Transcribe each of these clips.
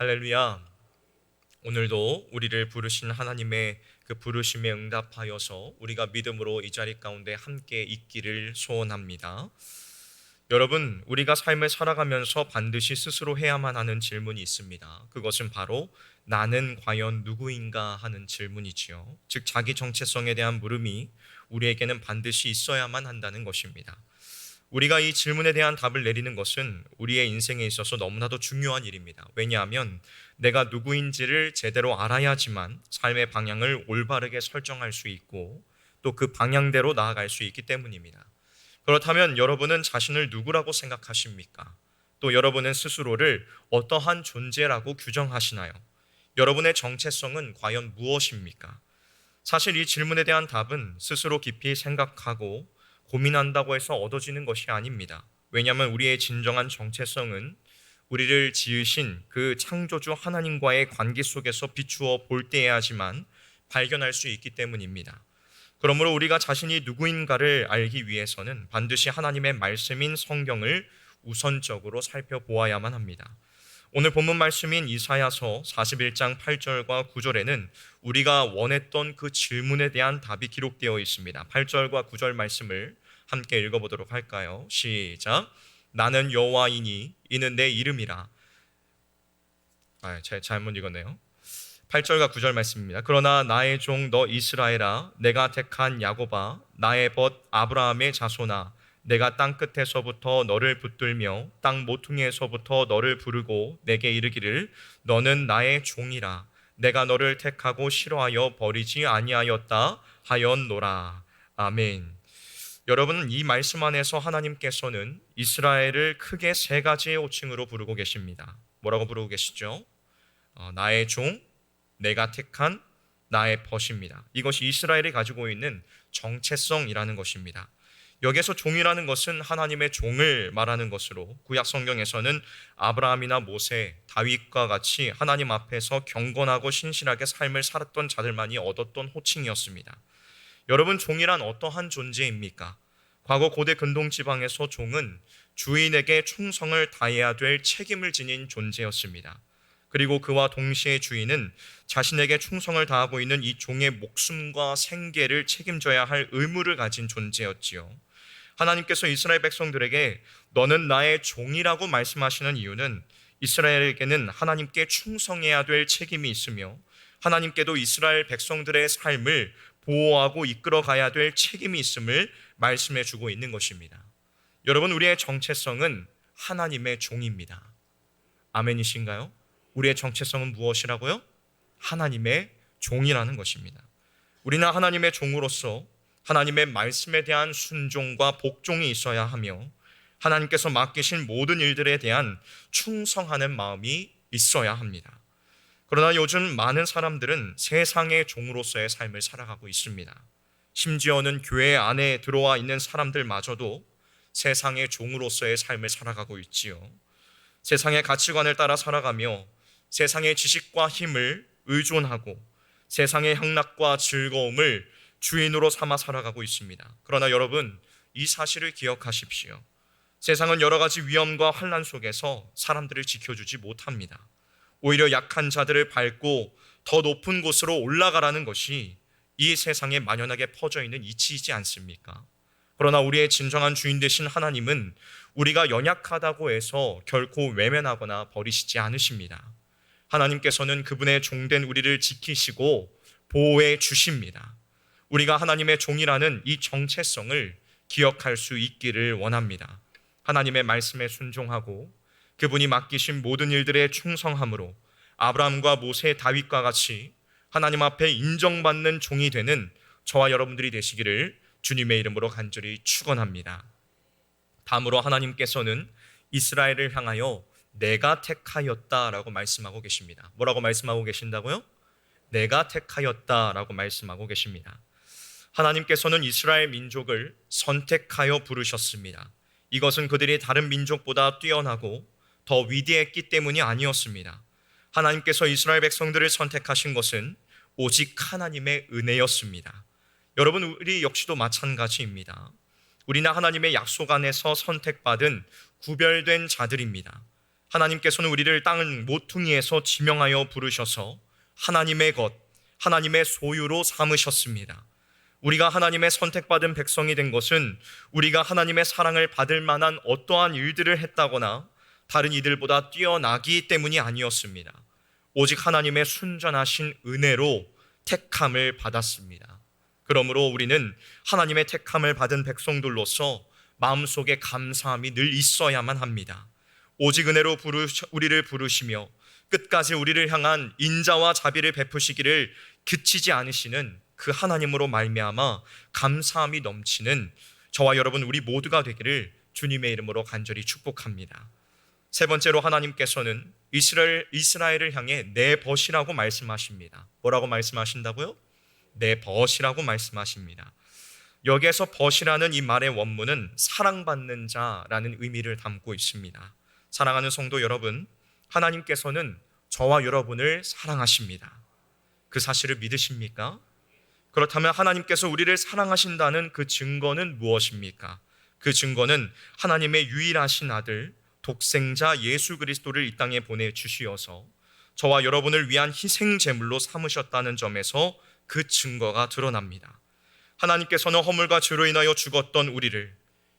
할렐루야. 오늘도 우리를 부르신 하나님의 그 부르심에 응답하여서 우리가 믿음으로 이 자리 가운데 함께 있기를 소원합니다. 여러분, 우리가 삶을 살아가면서 반드시 스스로 해야만 하는 질문이 있습니다. 그것은 바로 나는 과연 누구인가 하는 질문이지요. 즉 자기 정체성에 대한 물음이 우리에게는 반드시 있어야만 한다는 것입니다. 우리가 이 질문에 대한 답을 내리는 것은 우리의 인생에 있어서 너무나도 중요한 일입니다. 왜냐하면 내가 누구인지를 제대로 알아야지만 삶의 방향을 올바르게 설정할 수 있고 또 그 방향대로 나아갈 수 있기 때문입니다. 그렇다면 여러분은 자신을 누구라고 생각하십니까? 또 여러분은 스스로를 어떠한 존재라고 규정하시나요? 여러분의 정체성은 과연 무엇입니까? 사실 이 질문에 대한 답은 스스로 깊이 생각하고 고민한다고 해서 얻어지는 것이 아닙니다. 왜냐하면 우리의 진정한 정체성은 우리를 지으신 그 창조주 하나님과의 관계 속에서 비추어 볼 때야지만 발견할 수 있기 때문입니다. 그러므로 우리가 자신이 누구인가를 알기 위해서는 반드시 하나님의 말씀인 성경을 우선적으로 살펴보아야만 합니다. 오늘 본문 말씀인 이사야서 41장 8절과 9절에는 우리가 원했던 그 질문에 대한 답이 기록되어 있습니다. 8절과 9절 말씀을 함께 읽어보도록 할까요? 시작. 나는 여호와이니 이는 내 이름이라. 잘못 읽었네요. 8절과 9절 말씀입니다. 그러나 나의 종 너 이스라엘아, 내가 택한 야곱아, 나의 벗 아브라함의 자손아, 내가 땅 끝에서부터 너를 붙들며 땅 모퉁이에서부터 너를 부르고 내게 이르기를 너는 나의 종이라. 내가 너를 택하고 싫어하여 버리지 아니하였다 하였노라. 아멘. 여러분, 이 말씀 안에서 하나님께서는 이스라엘을 크게 세 가지의 호칭으로 부르고 계십니다. 뭐라고 부르고 계시죠? 나의 종, 내가 택한, 나의 벗입니다. 이것이 이스라엘이 가지고 있는 정체성이라는 것입니다. 여기서 종이라는 것은 하나님의 종을 말하는 것으로 구약 성경에서는 아브라함이나 모세, 다윗과 같이 하나님 앞에서 경건하고 신실하게 삶을 살았던 자들만이 얻었던 호칭이었습니다. 여러분, 종이란 어떠한 존재입니까? 과거 고대 근동 지방에서 종은 주인에게 충성을 다해야 될 책임을 지닌 존재였습니다. 그리고 그와 동시에 주인은 자신에게 충성을 다하고 있는 이 종의 목숨과 생계를 책임져야 할 의무를 가진 존재였지요. 하나님께서 이스라엘 백성들에게 너는 나의 종이라고 말씀하시는 이유는 이스라엘에게는 하나님께 충성해야 될 책임이 있으며 하나님께도 이스라엘 백성들의 삶을 보호하고 이끌어가야 될 책임이 있음을 말씀해 주고 있는 것입니다. 여러분, 우리의 정체성은 하나님의 종입니다. 아멘이신가요? 우리의 정체성은 무엇이라고요? 하나님의 종이라는 것입니다. 우리는 하나님의 종으로서 하나님의 말씀에 대한 순종과 복종이 있어야 하며 하나님께서 맡기신 모든 일들에 대한 충성하는 마음이 있어야 합니다. 그러나 요즘 많은 사람들은 세상의 종으로서의 삶을 살아가고 있습니다. 심지어는 교회 안에 들어와 있는 사람들마저도 세상의 종으로서의 삶을 살아가고 있지요. 세상의 가치관을 따라 살아가며 세상의 지식과 힘을 의존하고 세상의 향락과 즐거움을 주인으로 삼아 살아가고 있습니다. 그러나 여러분, 이 사실을 기억하십시오. 세상은 여러 가지 위험과 환난 속에서 사람들을 지켜주지 못합니다. 오히려 약한 자들을 밟고 더 높은 곳으로 올라가라는 것이 이 세상에 만연하게 퍼져 있는 이치이지 않습니까? 그러나 우리의 진정한 주인 되신 하나님은 우리가 연약하다고 해서 결코 외면하거나 버리시지 않으십니다. 하나님께서는 그분의 종된 우리를 지키시고 보호해 주십니다. 우리가 하나님의 종이라는 이 정체성을 기억할 수 있기를 원합니다. 하나님의 말씀에 순종하고 그분이 맡기신 모든 일들에 충성함으로 아브라함과 모세, 다윗과 같이 하나님 앞에 인정받는 종이 되는 저와 여러분들이 되시기를 주님의 이름으로 간절히 축원합니다. 다음으로 하나님께서는 이스라엘을 향하여 내가 택하였다라고 말씀하고 계십니다. 뭐라고 말씀하고 계신다고요? 내가 택하였다라고 말씀하고 계십니다. 하나님께서는 이스라엘 민족을 선택하여 부르셨습니다. 이것은 그들이 다른 민족보다 뛰어나고 더 위대했기 때문이 아니었습니다. 하나님께서 이스라엘 백성들을 선택하신 것은 오직 하나님의 은혜였습니다. 여러분, 우리 역시도 마찬가지입니다. 우리는 하나님의 약속 안에서 선택받은 구별된 자들입니다. 하나님께서는 우리를 땅 모퉁이에서 지명하여 부르셔서 하나님의 것, 하나님의 소유로 삼으셨습니다. 우리가 하나님의 선택받은 백성이 된 것은 우리가 하나님의 사랑을 받을 만한 어떠한 일들을 했다거나 다른 이들보다 뛰어나기 때문이 아니었습니다. 오직 하나님의 순전하신 은혜로 택함을 받았습니다. 그러므로 우리는 하나님의 택함을 받은 백성들로서 마음속에 감사함이 늘 있어야만 합니다. 오직 은혜로 우리를 부르시며 끝까지 우리를 향한 인자와 자비를 베푸시기를 그치지 않으시는 그 하나님으로 말미암아 감사함이 넘치는 저와 여러분 우리 모두가 되기를 주님의 이름으로 간절히 축복합니다. 세 번째로 하나님께서는 이스라엘을 향해 내 벗이라고 말씀하십니다. 뭐라고 말씀하신다고요? 내 벗이라고 말씀하십니다. 여기에서 벗이라는 이 말의 원문은 사랑받는 자라는 의미를 담고 있습니다. 사랑하는 성도 여러분, 하나님께서는 저와 여러분을 사랑하십니다. 그 사실을 믿으십니까? 그렇다면 하나님께서 우리를 사랑하신다는 그 증거는 무엇입니까? 그 증거는 하나님의 유일하신 아들 독생자 예수 그리스도를 이 땅에 보내주시어서 저와 여러분을 위한 희생 제물로 삼으셨다는 점에서 그 증거가 드러납니다. 하나님께서는 허물과 죄로 인하여 죽었던 우리를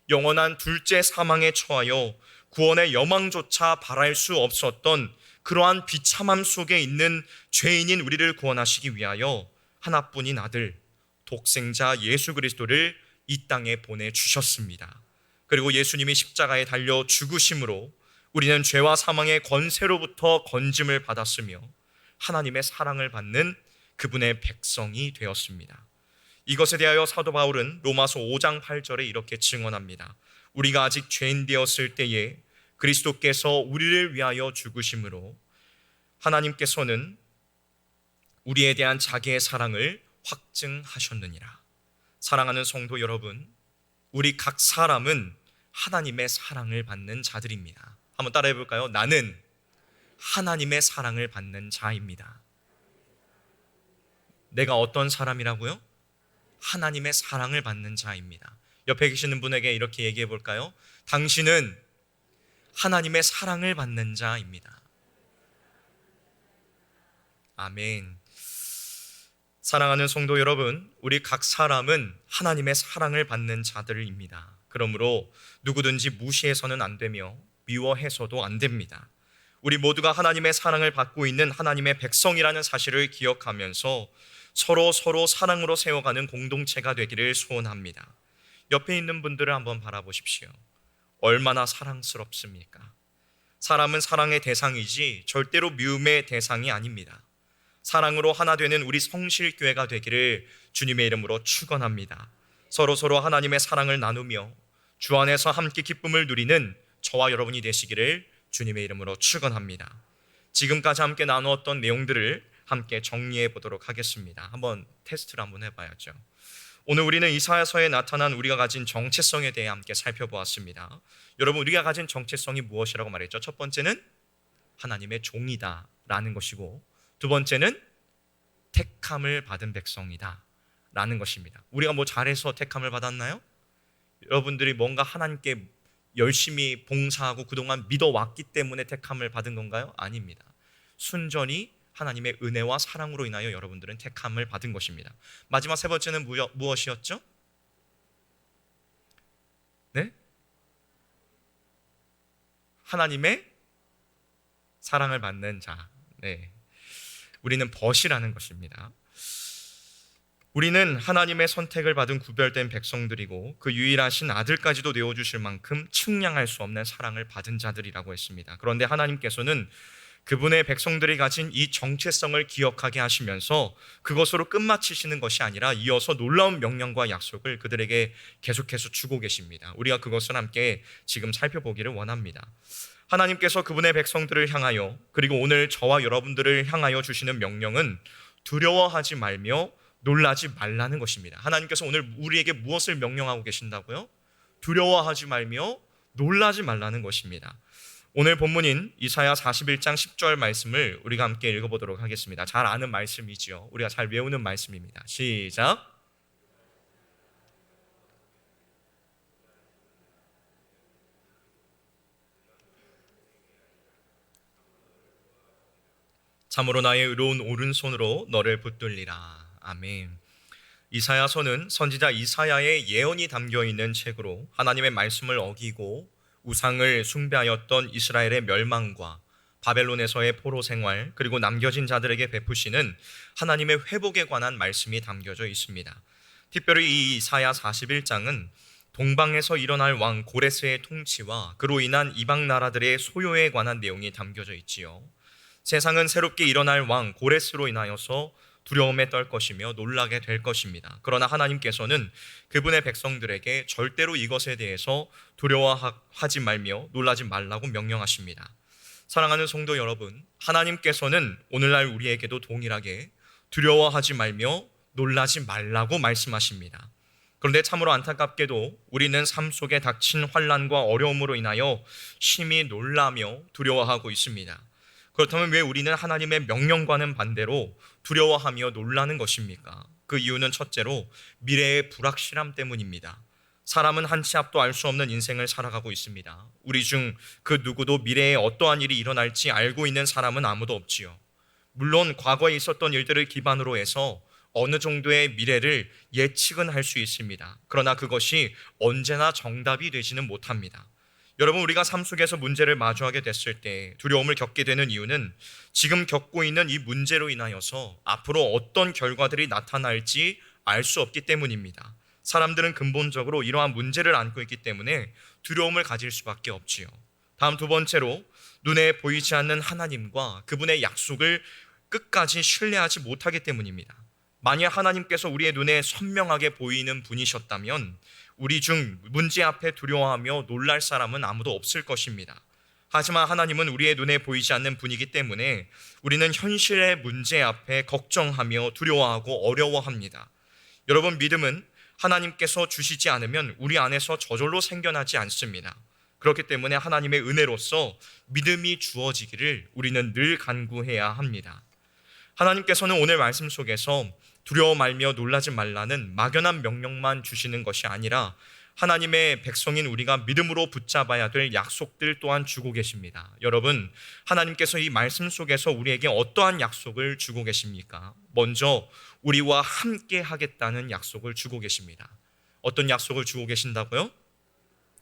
영원한 둘째 사망에 처하여 구원의 여망조차 바랄 수 없었던 그러한 비참함 속에 있는 죄인인 우리를 구원하시기 위하여 하나뿐인 아들 독생자 예수 그리스도를 이 땅에 보내주셨습니다. 그리고 예수님이 십자가에 달려 죽으심으로 우리는 죄와 사망의 권세로부터 건짐을 받았으며 하나님의 사랑을 받는 그분의 백성이 되었습니다. 이것에 대하여 사도 바울은 로마서 5장 8절에 이렇게 증언합니다. 우리가 아직 죄인 되었을 때에 그리스도께서 우리를 위하여 죽으심으로 하나님께서는 우리에 대한 자기의 사랑을 확증하셨느니라. 사랑하는 성도 여러분, 우리 각 사람은 하나님의 사랑을 받는 자들입니다. 한번 따라해 볼까요? 나는 하나님의 사랑을 받는 자입니다. 내가 어떤 사람이라고요? 하나님의 사랑을 받는 자입니다. 옆에 계시는 분에게 이렇게 얘기해 볼까요? 당신은 하나님의 사랑을 받는 자입니다. 아멘. 사랑하는 성도 여러분, 우리 각 사람은 하나님의 사랑을 받는 자들입니다. 그러므로 누구든지 무시해서는 안 되며 미워해서도 안 됩니다. 우리 모두가 하나님의 사랑을 받고 있는 하나님의 백성이라는 사실을 기억하면서 서로 사랑으로 세워가는 공동체가 되기를 소원합니다. 옆에 있는 분들을 한번 바라보십시오. 얼마나 사랑스럽습니까? 사람은 사랑의 대상이지 절대로 미움의 대상이 아닙니다. 사랑으로 하나 되는 우리 성실교회가 되기를 주님의 이름으로 축원합니다. 서로 하나님의 사랑을 나누며 주 안에서 함께 기쁨을 누리는 저와 여러분이 되시기를 주님의 이름으로 축원합니다. 지금까지 함께 나누었던 내용들을 함께 정리해 보도록 하겠습니다. 한번 테스트를 한번 해봐야죠. 오늘 우리는 이사야서에 나타난 우리가 가진 정체성에 대해 함께 살펴보았습니다. 여러분, 우리가 가진 정체성이 무엇이라고 말했죠? 첫 번째는 하나님의 종이다 라는 것이고, 두 번째는 택함을 받은 백성이다 라는 것입니다. 우리가 뭐 잘해서 택함을 받았나요? 여러분들이 뭔가 하나님께 열심히 봉사하고 그동안 믿어왔기 때문에 택함을 받은 건가요? 아닙니다. 순전히 하나님의 은혜와 사랑으로 인하여 여러분들은 택함을 받은 것입니다. 마지막 세 번째는 무엇이었죠? 네? 하나님의 사랑을 받는 자. 네. 우리는 벗이라는 것입니다. 우리는 하나님의 선택을 받은 구별된 백성들이고 그 유일하신 아들까지도 내어주실 만큼 측량할 수 없는 사랑을 받은 자들이라고 했습니다. 그런데 하나님께서는 그분의 백성들이 가진 이 정체성을 기억하게 하시면서 그것으로 끝마치시는 것이 아니라 이어서 놀라운 명령과 약속을 그들에게 계속해서 주고 계십니다. 우리가 그것을 함께 지금 살펴보기를 원합니다. 하나님께서 그분의 백성들을 향하여, 그리고 오늘 저와 여러분들을 향하여 주시는 명령은 두려워하지 말며 놀라지 말라는 것입니다. 하나님께서 오늘 우리에게 무엇을 명령하고 계신다고요? 두려워하지 말며 놀라지 말라는 것입니다. 오늘 본문인 이사야 41장 10절 말씀을 우리가 함께 읽어보도록 하겠습니다. 잘 아는 말씀이지요. 우리가 잘 외우는 말씀입니다. 시작. 참으로 나의 의로운 오른손으로 너를 붙들리라. 아멘. 이사야서는 선지자 이사야의 예언이 담겨 있는 책으로 하나님의 말씀을 어기고 우상을 숭배하였던 이스라엘의 멸망과 바벨론에서의 포로 생활, 그리고 남겨진 자들에게 베푸시는 하나님의 회복에 관한 말씀이 담겨져 있습니다. 특별히 이 이사야 41장은 동방에서 일어날 왕 고레스의 통치와 그로 인한 이방 나라들의 소요에 관한 내용이 담겨져 있지요. 세상은 새롭게 일어날 왕 고레스로 인하여서 두려움에 떨 것이며 놀라게 될 것입니다. 그러나 하나님께서는 그분의 백성들에게 절대로 이것에 대해서 두려워하지 말며 놀라지 말라고 명령하십니다. 사랑하는 성도 여러분, 하나님께서는 오늘날 우리에게도 동일하게 두려워하지 말며 놀라지 말라고 말씀하십니다. 그런데 참으로 안타깝게도 우리는 삶 속에 닥친 환난과 어려움으로 인하여 심히 놀라며 두려워하고 있습니다. 그렇다면 왜 우리는 하나님의 명령과는 반대로 두려워하며 놀라는 것입니까? 그 이유는 첫째로 미래의 불확실함 때문입니다. 사람은 한 치 앞도 알 수 없는 인생을 살아가고 있습니다. 우리 중 그 누구도 미래에 어떠한 일이 일어날지 알고 있는 사람은 아무도 없지요. 물론 과거에 있었던 일들을 기반으로 해서 어느 정도의 미래를 예측은 할 수 있습니다. 그러나 그것이 언제나 정답이 되지는 못합니다. 여러분, 우리가 삶 속에서 문제를 마주하게 됐을 때 두려움을 겪게 되는 이유는 지금 겪고 있는 이 문제로 인하여서 앞으로 어떤 결과들이 나타날지 알 수 없기 때문입니다. 사람들은 근본적으로 이러한 문제를 안고 있기 때문에 두려움을 가질 수밖에 없지요. 다음 두 번째로 눈에 보이지 않는 하나님과 그분의 약속을 끝까지 신뢰하지 못하기 때문입니다. 만약 하나님께서 우리의 눈에 선명하게 보이는 분이셨다면 우리 중 문제 앞에 두려워하며 놀랄 사람은 아무도 없을 것입니다. 하지만 하나님은 우리의 눈에 보이지 않는 분이기 때문에 우리는 현실의 문제 앞에 걱정하며 두려워하고 어려워합니다. 여러분, 믿음은 하나님께서 주시지 않으면 우리 안에서 저절로 생겨나지 않습니다. 그렇기 때문에 하나님의 은혜로서 믿음이 주어지기를 우리는 늘 간구해야 합니다. 하나님께서는 오늘 말씀 속에서 두려워 말며 놀라지 말라는 막연한 명령만 주시는 것이 아니라 하나님의 백성인 우리가 믿음으로 붙잡아야 될 약속들 또한 주고 계십니다. 여러분, 하나님께서 이 말씀 속에서 우리에게 어떠한 약속을 주고 계십니까? 먼저 우리와 함께 하겠다는 약속을 주고 계십니다. 어떤 약속을 주고 계신다고요?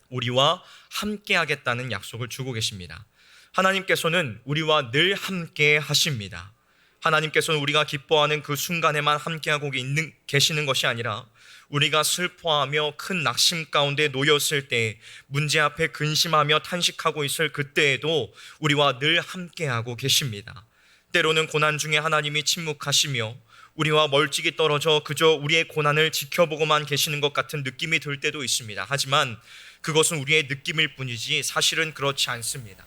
우리와 함께 하겠다는 약속을 주고 계십니다. 하나님께서는 우리와 늘 함께 하십니다. 하나님께서는 우리가 기뻐하는 그 순간에만 함께하고 계시는 것이 아니라 우리가 슬퍼하며 큰 낙심 가운데 놓였을 때, 문제 앞에 근심하며 탄식하고 있을 그때에도 우리와 늘 함께하고 계십니다. 때로는 고난 중에 하나님이 침묵하시며 우리와 멀찍이 떨어져 그저 우리의 고난을 지켜보고만 계시는 것 같은 느낌이 들 때도 있습니다. 하지만 그것은 우리의 느낌일 뿐이지 사실은 그렇지 않습니다.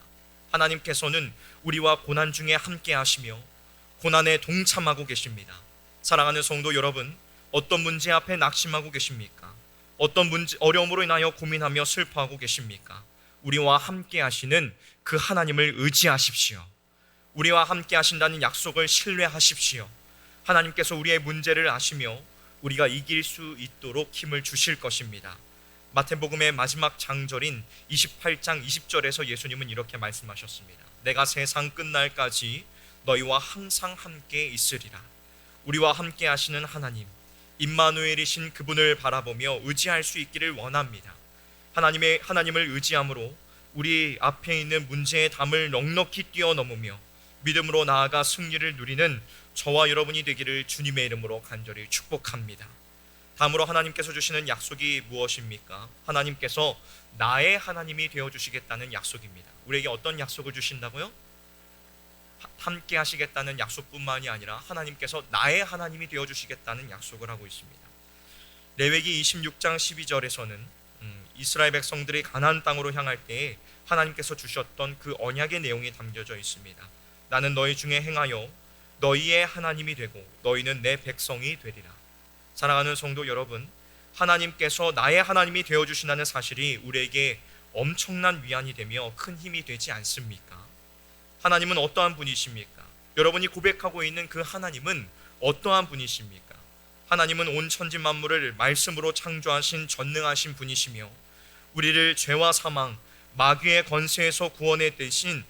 하나님께서는 우리와 고난 중에 함께하시며 고난에 동참하고 계십니다. 사랑하는 성도 여러분, 어떤 문제 앞에 낙심하고 계십니까? 어떤 어려움으로 인하여 고민하며 슬퍼하고 계십니까? 우리와 함께 하시는 그 하나님을 의지하십시오. 우리와 함께 하신다는 약속을 신뢰하십시오. 하나님께서 우리의 문제를 아시며 우리가 이길 수 있도록 힘을 주실 것입니다. 마태복음의 마지막 장절인 28장 20절에서 예수님은 이렇게 말씀하셨습니다. 내가 세상 끝날까지 너희와 항상 함께 있으리라. 우리와 함께 하시는 하나님, 임마누엘이신 그분을 바라보며 의지할 수 있기를 원합니다. 하나님을 의지함으로 우리 앞에 있는 문제의 담을 넉넉히 뛰어넘으며 믿음으로 나아가 승리를 누리는 저와 여러분이 되기를 주님의 이름으로 간절히 축복합니다. 다음으로 하나님께서 주시는 약속이 무엇입니까? 하나님께서 나의 하나님이 되어주시겠다는 약속입니다. 우리에게 어떤 약속을 주신다고요? 함께 하시겠다는 약속뿐만이 아니라 하나님께서 나의 하나님이 되어주시겠다는 약속을 하고 있습니다. 레위기 26장 12절에서는 이스라엘 백성들이 가나안 땅으로 향할 때에 하나님께서 주셨던 그 언약의 내용이 담겨져 있습니다. 나는 너희 중에 행하여 너희의 하나님이 되고 너희는 내 백성이 되리라. 사랑하는 성도 여러분, 하나님께서 나의 하나님이 되어주신다는 사실이 우리에게 엄청난 위안이 되며 큰 힘이 되지 않습니까? 하나님은 어떠한 분이십니까? 여러분이 고백하고 있는 그 하나님은 어떠한 분이십니까? 하나님은 온 천지 만물을 말씀으로 창조하신 전능하신 분이시며 우리를 죄와 사망, 마귀의 권세에서 구원해 대신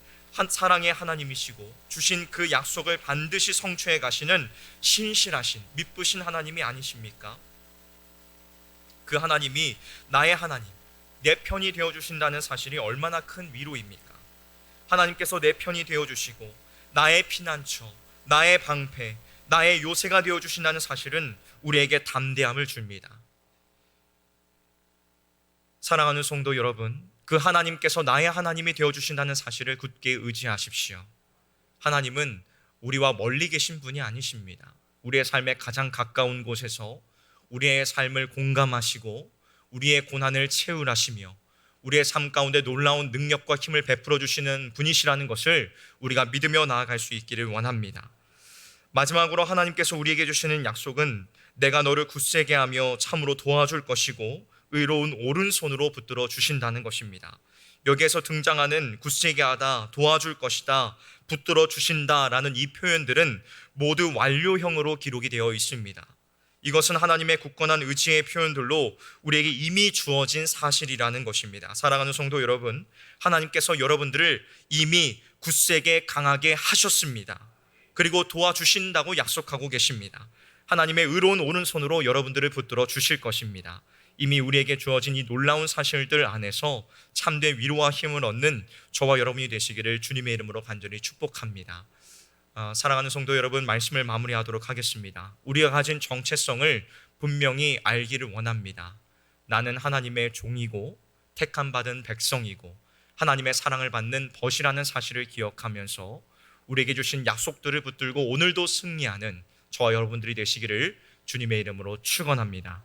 사랑의 하나님이시고 주신 그 약속을 반드시 성취해 가시는 신실하신 미쁘신 하나님이 아니십니까? 그 하나님이 나의 하나님, 내 편이 되어 주신다는 사실이 얼마나 큰 위로입니까? 하나님께서 내 편이 되어 주시고 나의 피난처, 나의 방패, 나의 요새가 되어 주신다는 사실은 우리에게 담대함을 줍니다. 사랑하는 성도 여러분, 그 하나님께서 나의 하나님이 되어 주신다는 사실을 굳게 의지하십시오. 하나님은 우리와 멀리 계신 분이 아니십니다. 우리의 삶에 가장 가까운 곳에서 우리의 삶을 공감하시고 우리의 고난을 채울하시며 우리의 삶 가운데 놀라운 능력과 힘을 베풀어 주시는 분이시라는 것을 우리가 믿으며 나아갈 수 있기를 원합니다. 마지막으로 하나님께서 우리에게 주시는 약속은 내가 너를 굳세게 하며 참으로 도와줄 것이고 의로운 오른손으로 붙들어 주신다는 것입니다. 여기에서 등장하는 굳세게 하다, 도와줄 것이다, 붙들어 주신다라는 이 표현들은 모두 완료형으로 기록이 되어 있습니다. 이것은 하나님의 굳건한 의지의 표현들로 우리에게 이미 주어진 사실이라는 것입니다. 사랑하는 성도 여러분, 하나님께서 여러분들을 이미 굳세게 강하게 하셨습니다. 그리고 도와주신다고 약속하고 계십니다. 하나님의 의로운 오른손으로 여러분들을 붙들어 주실 것입니다. 이미 우리에게 주어진 이 놀라운 사실들 안에서 참된 위로와 힘을 얻는 저와 여러분이 되시기를 주님의 이름으로 간절히 축복합니다. 사랑하는 성도 여러분, 말씀을 마무리하도록 하겠습니다. 우리가 가진 정체성을 분명히 알기를 원합니다. 나는 하나님의 종이고 택함 받은 백성이고 하나님의 사랑을 받는 벗이라는 사실을 기억하면서 우리에게 주신 약속들을 붙들고 오늘도 승리하는 저와 여러분들이 되시기를 주님의 이름으로 축원합니다.